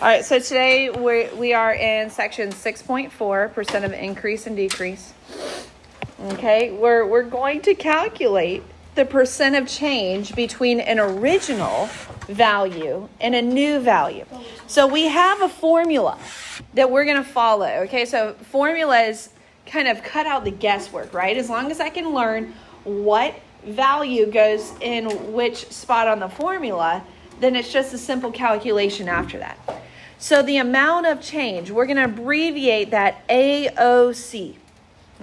All right, so today we are in section 6.4, percent of increase and decrease. Okay, we're going to calculate the percent of change between an original value and a new value. So we have a formula that we're going to follow. Okay, so formulas kind of cut out the guesswork, right? As long as I can learn what value goes in which spot on the formula, then it's just a simple calculation after that. So the amount of change, we're going to abbreviate that AOC,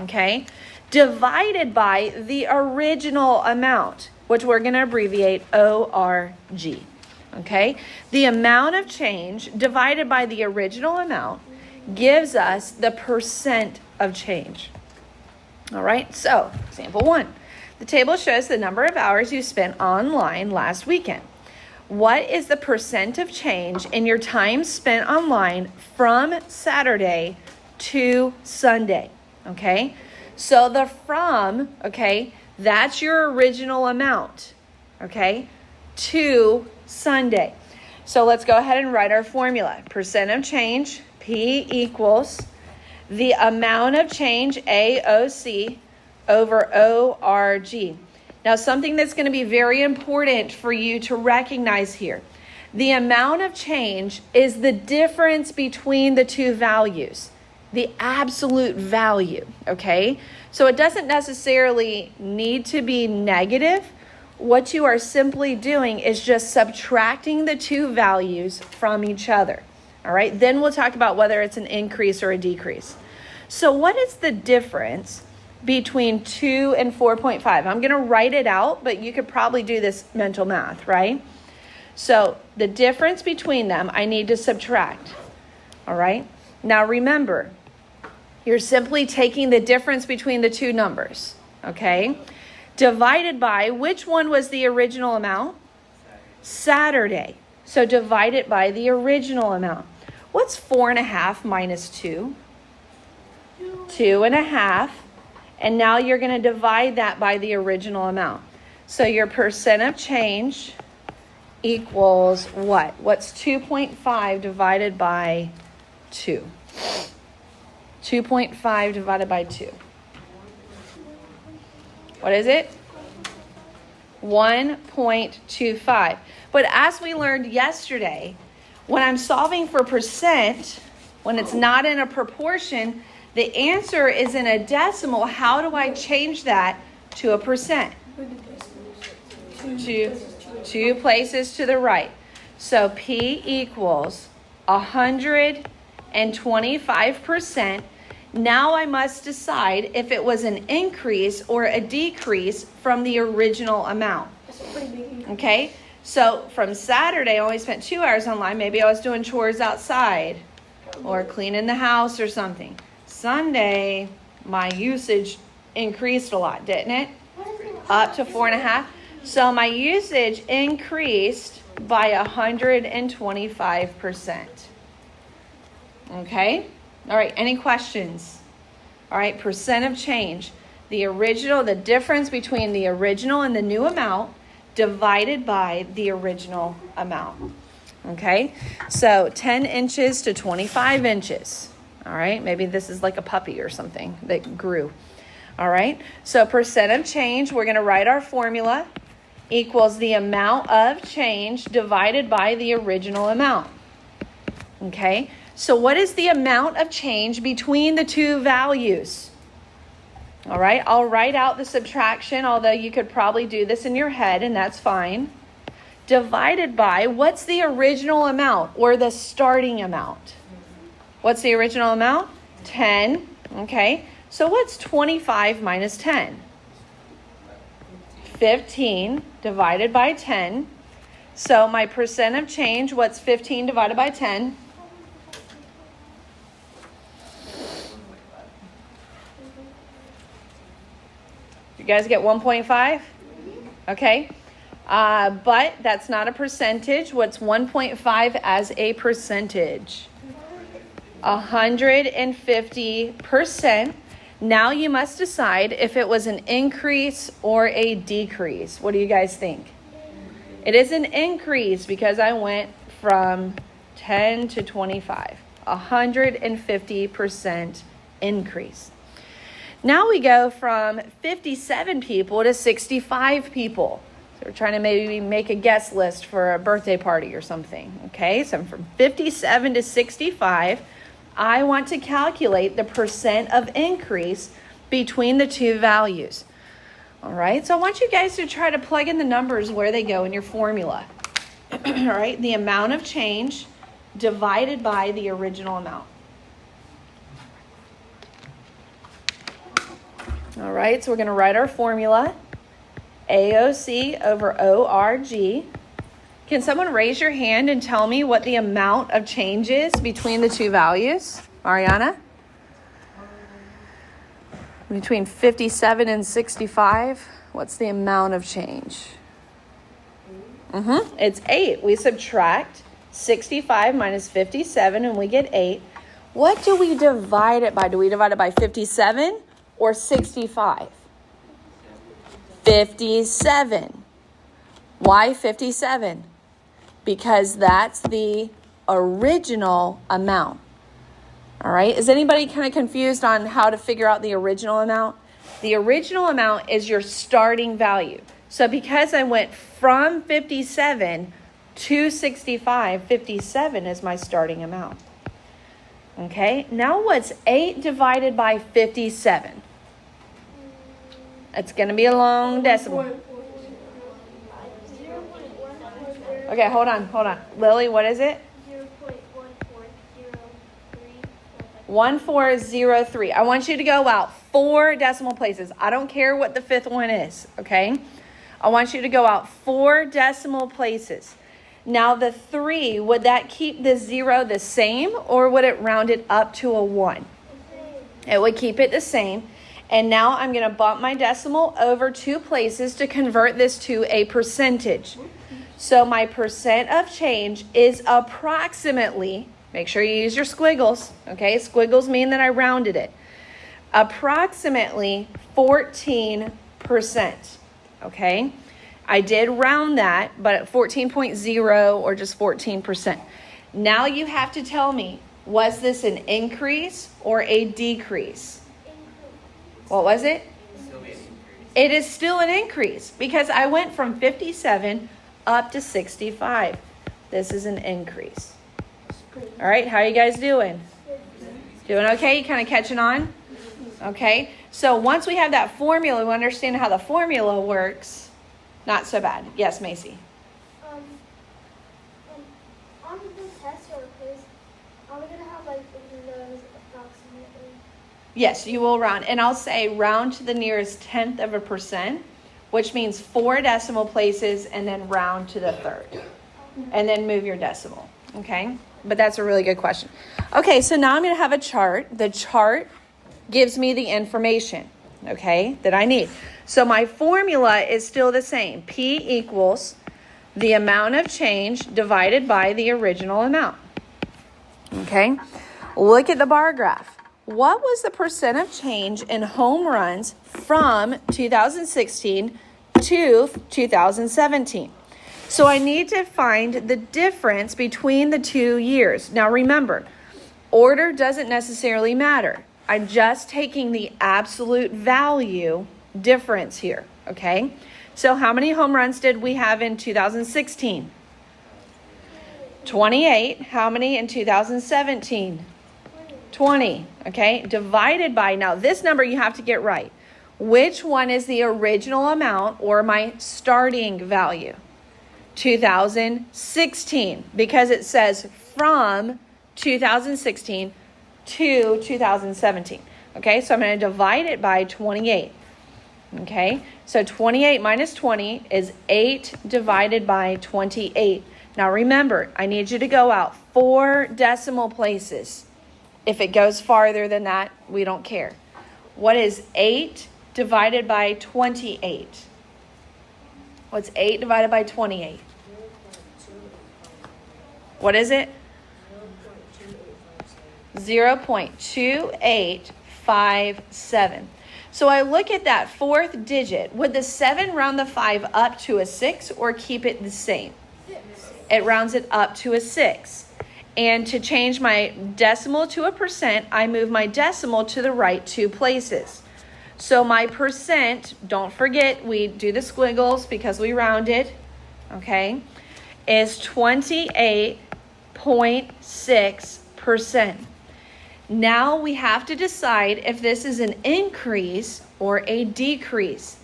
okay, divided by the original amount, which we're going to abbreviate ORG, okay? The amount of change divided by the original amount gives us the percent of change. All right, so example 1. The table shows the number of hours you spent online last weekend. What is the percent of change in your time spent online from Saturday to Sunday? Okay, so the from, okay, that's your original amount, okay, to Sunday. So let's go ahead and write our formula. Percent of change, P equals the amount of change, AOC, over ORG. Now, something that's going to be very important for you to recognize here. The amount of change is the difference between the two values, the absolute value, okay? So it doesn't necessarily need to be negative. What you are simply doing is just subtracting the two values from each other, all right? Then we'll talk about whether it's an increase or a decrease. So what is the difference between 2 and 4.5. I'm going to write it out, but you could probably do this mental math, right? So the difference between them, I need to subtract. All right? Now remember, you're simply taking the difference between the two numbers, okay? Divided by, which one was the original amount? Saturday. So divide it by the original amount. What's 4.5 minus 2? 2.5. And now you're going to divide that by the original amount. So your percent of change equals what? What's 2.5 divided by 2? 2.5 divided by 2. What is it? 1.25. But as we learned yesterday, when I'm solving for percent, when it's not in a proportion, the answer is in a decimal. How do I change that to a percent? Two places to the right. So P equals 125%. Now I must decide if it was an increase or a decrease from the original amount. Okay, so from Saturday, I only spent 2 hours online. Maybe I was doing chores outside or cleaning the house or something. Sunday, my usage increased a lot, didn't it? Up to 4.5. So my usage increased by 125%. Okay? All right, any questions? All right, percent of change. The difference between the original and the new amount divided by the original amount. Okay? So 10 inches to 25 inches. All right, maybe this is like a puppy or something that grew. All right, so percent of change, we're going to write our formula, equals the amount of change divided by the original amount. Okay, so what is the amount of change between the two values? All right, I'll write out the subtraction, although you could probably do this in your head, and that's fine. Divided by, what's the original amount or the starting amount? What's the original amount? 10. Okay. So what's 25 minus 10? 15 divided by 10. So my percent of change, what's 15 divided by 10? You guys get 1.5? Okay. But that's not a percentage. What's 1.5 as a percentage? 150%. Now you must decide if it was an increase or a decrease. What do you guys think? It is an increase because I went from 10 to 25. 150% increase. Now we go from 57 people to 65 people. So we're trying to maybe make a guest list for a birthday party or something. Okay, so from 57 to 65, I want to calculate the percent of increase between the two values. All right, so I want you guys to try to plug in the numbers where they go in your formula. All right, the amount of change divided by the original amount. All right, so we're going to write our formula. AOC over ORG. Can someone raise your hand and tell me what the amount of change is between the two values? Mariana? Between 57 and 65, what's the amount of change? It's 8. We subtract 65 minus 57 and we get 8. What do we divide it by? Do we divide it by 57 or 65? 57. Why 57? Because that's the original amount. All right. Is anybody kind of confused on how to figure out the original amount? The original amount is your starting value. So because I went from 57 to 65, 57 is my starting amount. Okay. Now what's 8 divided by 57? It's going to be a long decimal. Okay, hold on. Lily, what is it? 1403. I want you to go out 4 decimal places. I don't care what the 5th one is, okay? I want you to go out 4 decimal places. Now the 3, would that keep the 0 the same or would it round it up to a 1? It would keep it the same. And now I'm going to bump my decimal over 2 places to convert this to a percentage. So my percent of change is approximately, make sure you use your squiggles, okay? Squiggles mean that I rounded it. Approximately 14%, okay? I did round that, but at 14.0 or just 14%. Now you have to tell me, was this an increase or a decrease? What was it? It is still an increase because I went from 57 up to 65. This is an increase. All right, how are you guys doing? Doing okay? You kind of catching on? Okay, so once we have that formula, we understand how the formula works. Not so bad. Yes, Macy? On the test or quiz, are we going to have like those approximately? Yes, you will round. And I'll say round to the nearest 1/10 of a percent, which means 4 decimal places and then round to the 1/3. And then move your decimal. Okay? But that's a really good question. Okay, so now I'm going to have a chart. The chart gives me the information, okay, that I need. So my formula is still the same. P equals the amount of change divided by the original amount. Okay? Look at the bar graph. What was the percent of change in home runs from 2016 to 2017? So I need to find the difference between the 2 years. Now remember, order doesn't necessarily matter. I'm just taking the absolute value difference here, okay? So how many home runs did we have in 2016? 28. How many in 2017? 20, okay? Divided by, now this number you have to get right. Which one is the original amount or my starting value? 2016, because it says from 2016 to 2017. Okay, so I'm going to divide it by 28. Okay, so 28 minus 20 is 8 divided by 28. Now remember, I need you to go out 4 decimal places. If it goes farther than that, we don't care. What is 8 divided by 28? What's 8 divided by 28? What is it? 0.2857. So I look at that 4th digit. Would the 7 round the 5 up to a 6 or keep it the same? 6. It rounds it up to a 6. And to change my decimal to a percent, I move my decimal to the right 2 places. So my percent, don't forget we do the squiggles because we rounded, okay, is 28.6%. Now we have to decide if this is an increase or a decrease.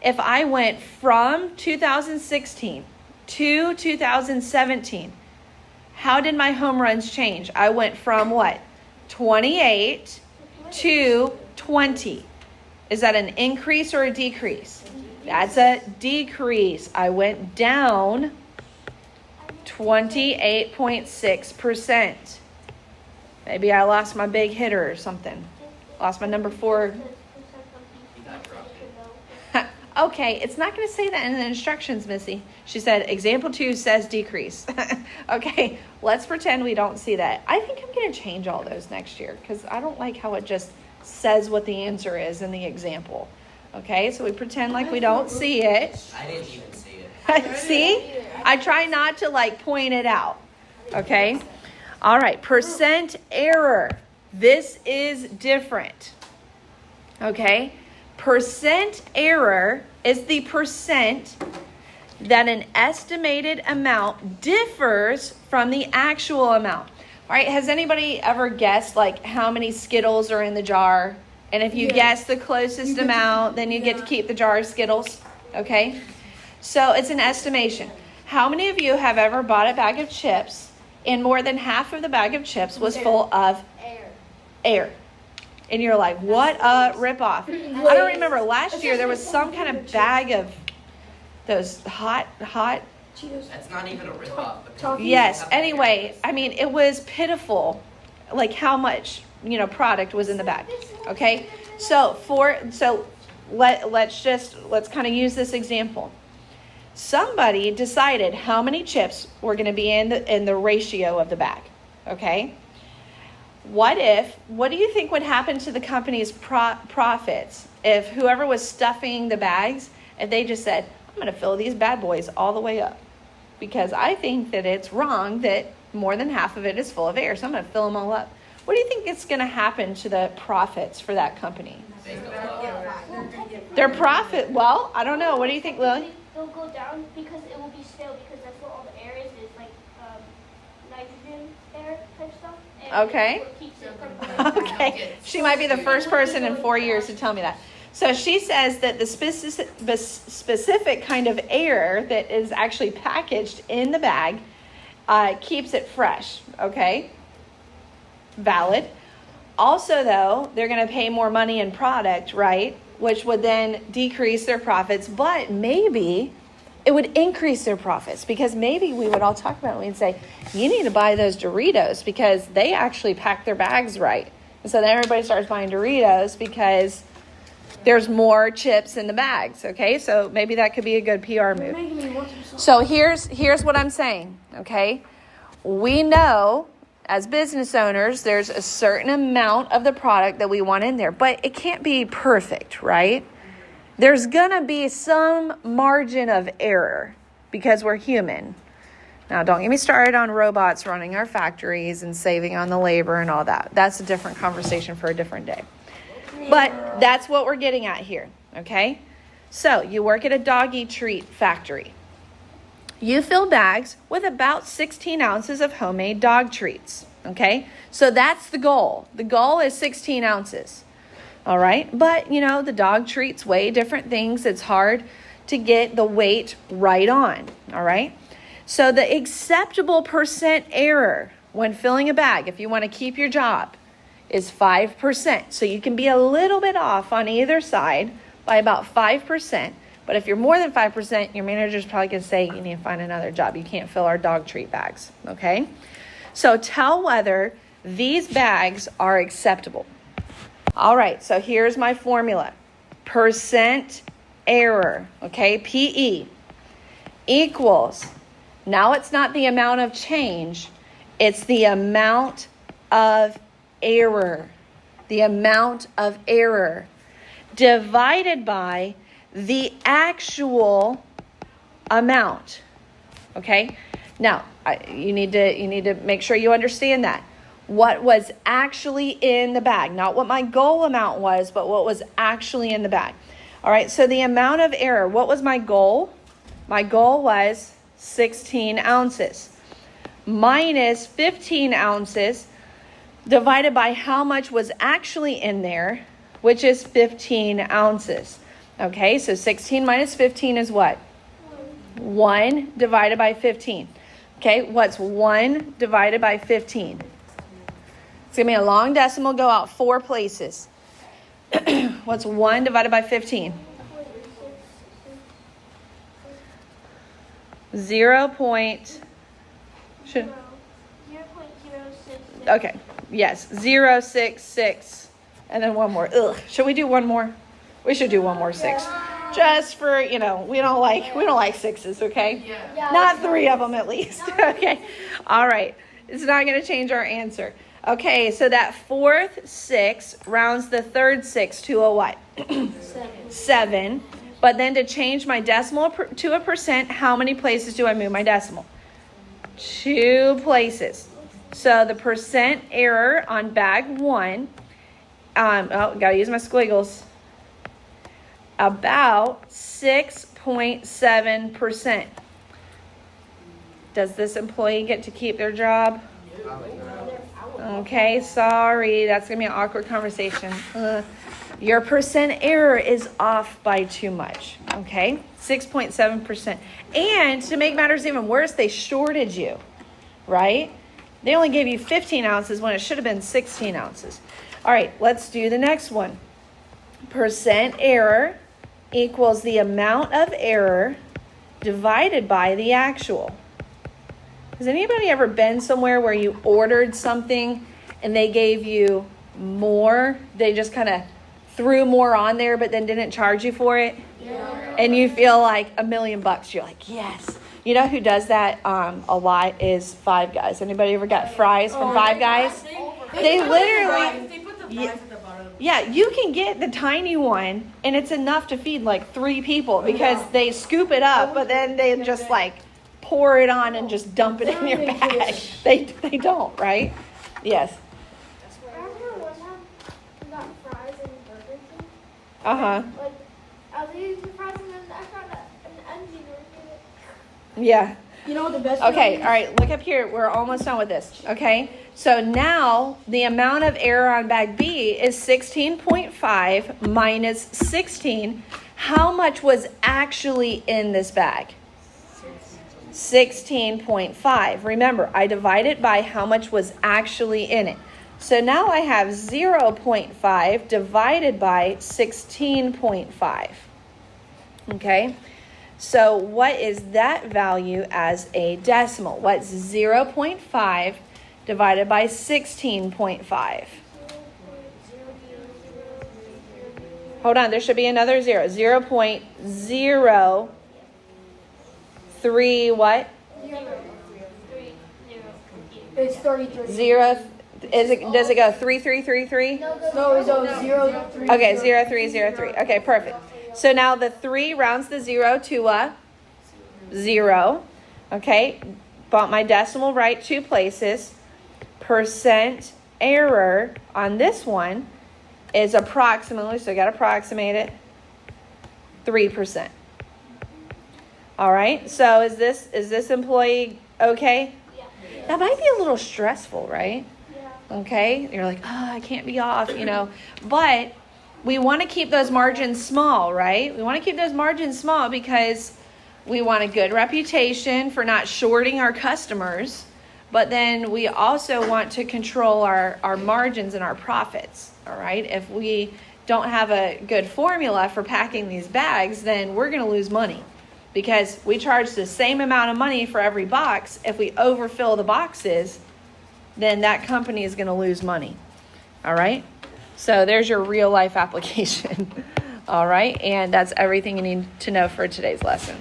If I went from 2016 to 2017, how did my home runs change? I went from what? 28 to 20. Is that an increase or a decrease? That's a decrease. I went down 28.6%. Maybe I lost my big hitter or something. Lost my number 4. Okay, it's not going to say that in the instructions, Missy. She said, example 2 says decrease. Okay, let's pretend we don't see that. I think I'm going to change all those next year because I don't like how it just says what the answer is in the example. Okay, so we pretend like we don't see it. I didn't even see it. See? I try not to point it out. Okay? All right, percent error. This is different. Okay? Percent error is the percent that an estimated amount differs from the actual amount. All right, has anybody ever guessed how many Skittles are in the jar? And if you guess the closest amount, then you get to keep the jar of Skittles. Okay? So it's an estimation. How many of you have ever bought a bag of chips and more than half of the bag of chips was full of air? And you're like, what a ripoff. I don't remember. Last year there was some kind of bag of those hot Cheetos. That's not even a ripoff. Yes. Anyway, I mean, it was pitiful, how much, product was in the bag. Okay. So let's kind of use this example. Somebody decided how many chips were going to be in the ratio of the bag. Okay. What do you think would happen to the company's profits if whoever was stuffing the bags, if they just said, I'm going to fill these bad boys all the way up? Because I think that it's wrong that more than half of it is full of air, so I'm going to fill them all up. What do you think is going to happen to the profits for that company? Their profit, well, I don't know. What do you think, Lily? They'll go down because it will be stale because that's what all the air is nitrogen air type stuff. And Okay. it keeps it from Okay. She might be the first person in 4 years to tell me that. So she says that the specific kind of air that is actually packaged in the bag keeps it fresh. Okay. Valid. Also, though, they're going to pay more money in product, right? Which would then decrease their profits, but maybe it would increase their profits because maybe we would all talk about it and say, you need to buy those Doritos because they actually pack their bags right. And so then everybody starts buying Doritos because there's more chips in the bags. Okay, so maybe that could be a good PR move. So here's what I'm saying. Okay, we know as business owners, there's a certain amount of the product that we want in there, but it can't be perfect, right? There's going to be some margin of error because we're human. Now, don't get me started on robots running our factories and saving on the labor and all that. That's a different conversation for a different day. But that's what we're getting at here, okay? So you work at a doggy treat factory. You fill bags with about 16 ounces of homemade dog treats, okay? So that's the goal. The goal is 16 ounces, all right? But, the dog treats weigh different things. It's hard to get the weight right on, all right? So the acceptable percent error when filling a bag, if you want to keep your job, is 5%. So you can be a little bit off on either side by about 5%. But if you're more than 5%, your manager's probably going to say you need to find another job. You can't fill our dog treat bags, okay? So tell whether these bags are acceptable. All right, so here's my formula. Percent error, okay? PE equals, now it's not the amount of change, it's the amount of error. The amount of error divided by the actual amount. Okay? Now, you need to make sure you understand that. What was actually in the bag, not what my goal amount was, but what was actually in the bag. All right, so the amount of error, what was my goal? My goal was 16 ounces minus 15 ounces divided by how much was actually in there, which is 15 ounces. Okay, so 16 minus 15 is what? 1 divided by 15. Okay, what's 1 divided by 15? It's going to be a long decimal, go out 4 places. What's 1 divided by 15? 0. Should, 0.066. okay, yes, 0.66. And then one more. Ugh, should we do one more? We should do one more 6. Just for, we don't like 6s, okay? Yeah. Not 3 of them at least. Okay. All right. It's not going to change our answer. Okay, so that 4th 6 rounds the 3rd 6 to a what? 7. But then to change my decimal to a percent, how many places do I move my decimal? 2 places. So the percent error on bag 1, gotta use my squiggles, about 6.7%. Does this employee get to keep their job? Okay, sorry. That's going to be an awkward conversation. Your percent error is off by too much. Okay, 6.7%. And to make matters even worse, they shorted you, right? They only gave you 15 ounces when it should have been 16 ounces. All right, let's do the next one. Percent error equals the amount of error divided by the actual. Has anybody ever been somewhere where you ordered something and they gave you more? They just kind of threw more on there but then didn't charge you for it? Yeah. And you feel like $1 million. You're like, yes. You know who does that a lot is Five Guys. Anybody ever got fries from Five Guys? They literally... They put the fries at the bottom. Yeah, you can get the tiny one, and it's enough to feed like 3 people because they scoop it up, but then they just like pour it on and just dump it in your bag. They don't, right? Yes. Remember one time we got fries and Burger King? Uh-huh. Like, I was eating the fries and then I found an onion in it. Yeah. You know what the best Okay, all right, look up here. We're almost done with this, okay? So now the amount of error on bag B is 16.5 minus 16. How much was actually in this bag? 16.5. Remember, I divide it by how much was actually in it. So now I have 0.5 divided by 16.5. Okay? So what is that value as a decimal? What's 0.5 divided by 16.5? Hold on, there should be another 0. 0.03 what? It's 33. 0. Does it go 3333? No, it's 0, 3. Okay, 0303. Okay, perfect. So now the 3 rounds the 0 to a 0. Okay, bought my decimal right 2 places. Percent error on this one is approximately, so I got to approximate it, 3%. All right, so is this employee okay? Yeah. That might be a little stressful, right? Yeah. Okay, you're like, oh, I can't be off, but we want to keep those margins small, right? We want to keep those margins small because we want a good reputation for not shorting our customers, but then we also want to control our margins and our profits, all right? If we don't have a good formula for packing these bags, then we're going to lose money because we charge the same amount of money for every box. If we overfill the boxes, then that company is going to lose money, all right? So there's your real life application. All right. And that's everything you need to know for today's lesson.